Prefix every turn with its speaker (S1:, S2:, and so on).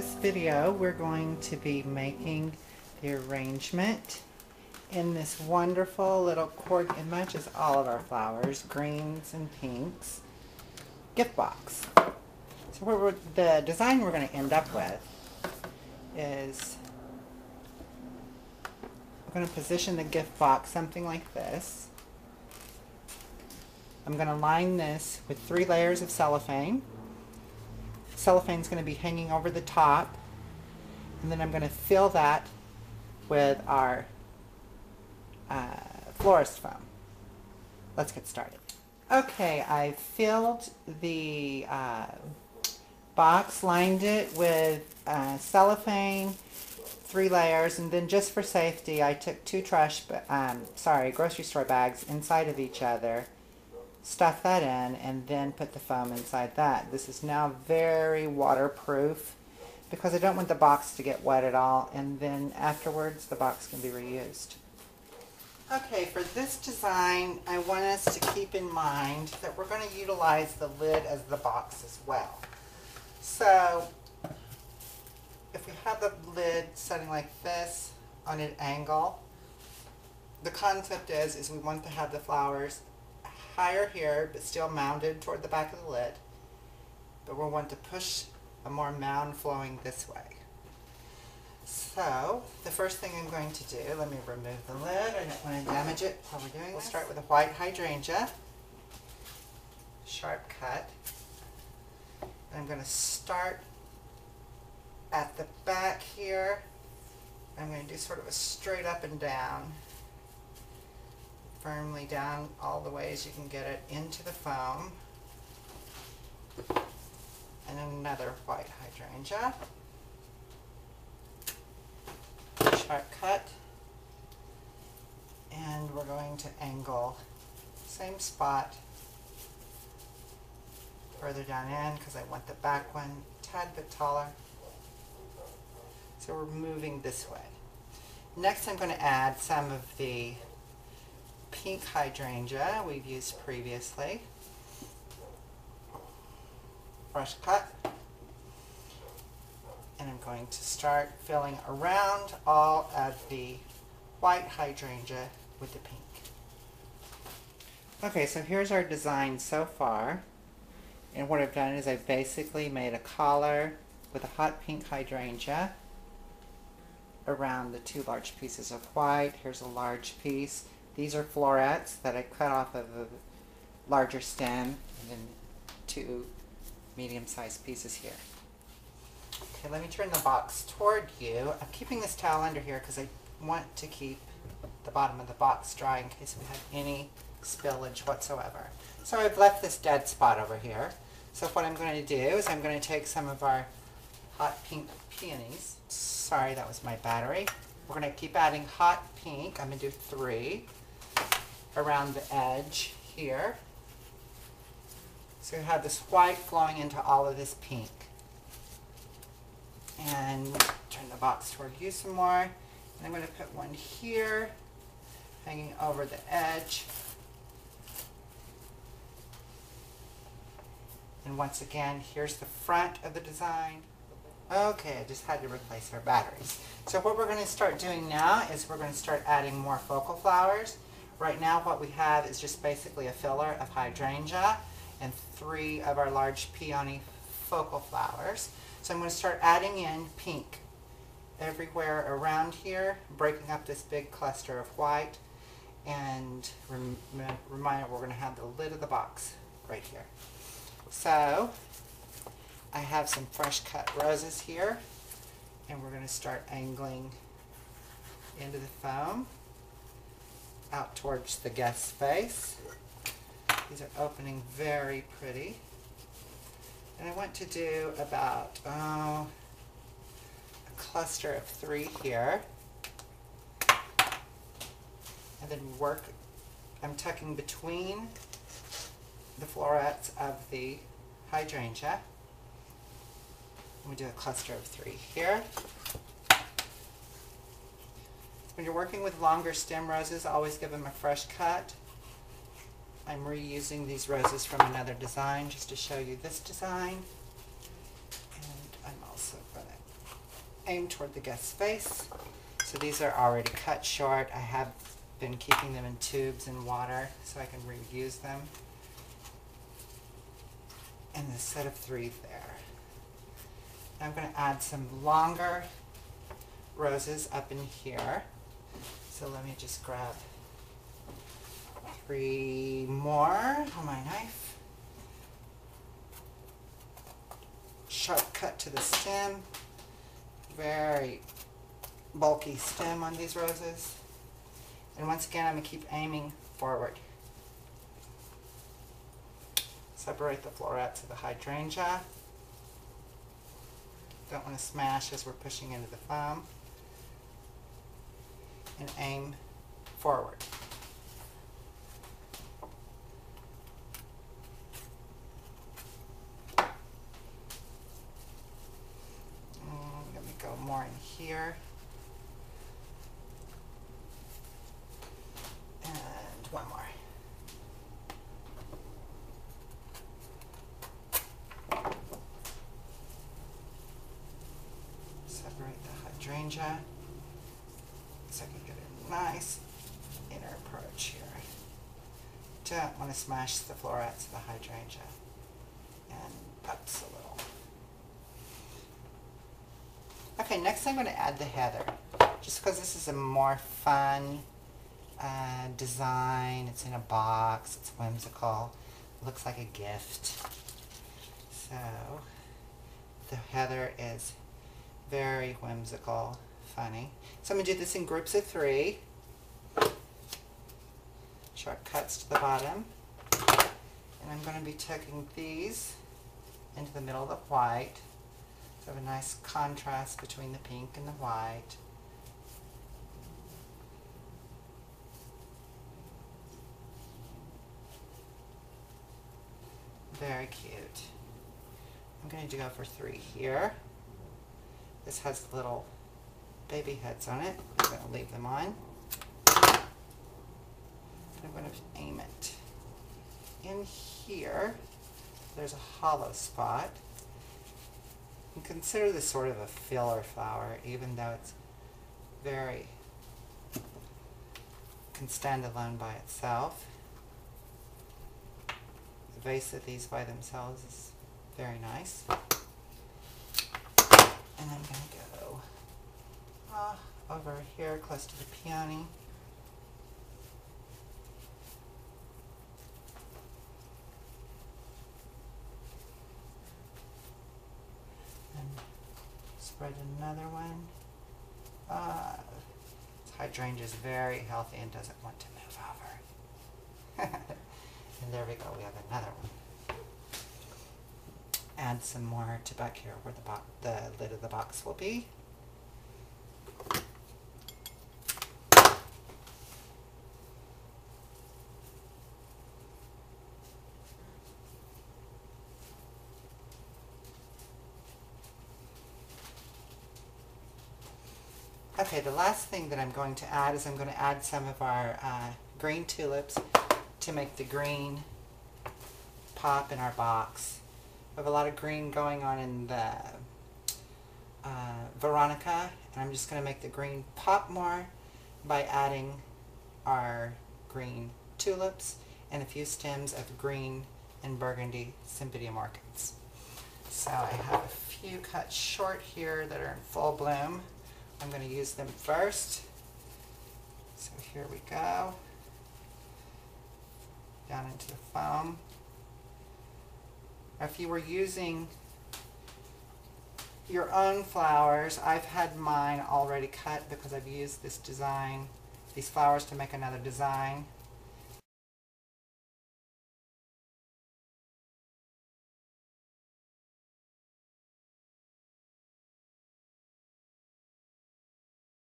S1: this video, we're going to be making the arrangement in this wonderful little cord. It matches all of our flowers, greens and pinks, gift box. So the design we're going to end up with is we're going to position the gift box something like this. I'm going to line this with 3 layers of cellophane. Cellophane is going to be hanging over the top, and then I'm going to fill that with our florist foam. Let's get started. Okay, I filled the box, lined it with cellophane, 3 layers, and then just for safety I took 2 grocery store bags inside of each other, stuff that in, and then put the foam inside that. This is now very waterproof because I don't want the box to get wet at all, and then afterwards the box can be reused. Okay, for this design I want us to keep in mind that we're going to utilize the lid as the box as well. So if we have the lid setting like this on an angle, the concept is we want to have the flowers higher here, but still mounded toward the back of the lid. But we'll want to push a more mound flowing this way. So, the first thing I'm going to do, let me remove the lid. I don't want to damage it while we're doing this. We'll start with a white hydrangea. Sharp cut. And I'm going to start at the back here. I'm going to do sort of a straight up and down. Firmly down all the way as you can get it into the foam. And another white hydrangea. Sharp cut. And we're going to angle same spot further down in because I want the back one a tad bit taller. So we're moving this way. Next I'm going to add some of the pink hydrangea we've used previously. Brush cut. And I'm going to start filling around all of the white hydrangea with the pink. Okay, so here's our design so far. And what I've done is I've basically made a collar with a hot pink hydrangea around the 2 large pieces of white. Here's a large piece. These are florets that I cut off of a larger stem, and then 2 medium-sized pieces here. Okay, let me turn the box toward you. I'm keeping this towel under here because I want to keep the bottom of the box dry in case we have any spillage whatsoever. So I've left this dead spot over here. So what I'm going to do is I'm going to take some of our hot pink peonies. Sorry, that was my battery. We're going to keep adding hot pink. I'm going to do 3 around the edge here. So you have this white flowing into all of this pink. And turn the box toward you some more. And I'm going to put one here, hanging over the edge. And once again, here's the front of the design. Okay, I just had to replace our batteries. So what we're going to start doing now is we're going to start adding more focal flowers. Right now what we have is just basically a filler of hydrangea and 3 of our large peony focal flowers. So I'm going to start adding in pink everywhere around here, breaking up this big cluster of white. And reminder, we're going to have the lid of the box right here. So I have some fresh cut roses here, and we're going to start angling into the foam out towards the guest's face. These are opening very pretty. And I want to do about a cluster of 3 here. And then I'm tucking between the florets of the hydrangea. We do a cluster of 3 here. When you're working with longer stem roses, always give them a fresh cut. I'm reusing these roses from another design just to show you this design. And I'm also going to aim toward the guest's face. So these are already cut short. I have been keeping them in tubes in water so I can reuse them. And a set of 3 there. I'm going to add some longer roses up in here. So let me just grab 3 more on my knife. Sharp cut to the stem. Very bulky stem on these roses. And once again, I'm going to keep aiming forward. Separate the florets of the hydrangea. Don't want to smash as we're pushing into the foam. And aim forward. Let me go more in here. And one more. Separate the hydrangea so I can get a nice inner approach here. Don't want to smash the florets of the hydrangea, and pups a little. Okay, next I'm going to add the heather, just because this is a more fun design. It's in a box, it's whimsical, it looks like a gift. So the heather is very whimsical, funny. So I'm going to do this in groups of 3. Sharp cuts to the bottom. And I'm going to be tucking these into the middle of the white. So I have a nice contrast between the pink and the white. Very cute. I'm going to go for 3 here. This has little baby heads on it. I'm going to leave them on. I'm going to aim it in here. There's a hollow spot. And consider this sort of a filler flower, even though it's can stand alone by itself. The vase of these by themselves is very nice. And I'm going to go over here close to the peony. And spread another one. This hydrangea is very healthy and doesn't want to move over. And there we go, we have another one. Add some more to back here where the lid of the box will be. Okay, the last thing that I'm going to add is I'm going to add some of our green tulips to make the green pop in our box. We have a lot of green going on in the Veronica, and I'm just going to make the green pop more by adding our green tulips and a few stems of green and burgundy Cymbidium orchids. So I have a few cut short here that are in full bloom. I'm going to use them first. So here we go. Down into the foam. If you were using your own flowers, I've had mine already cut because I've used this design, these flowers to make another design.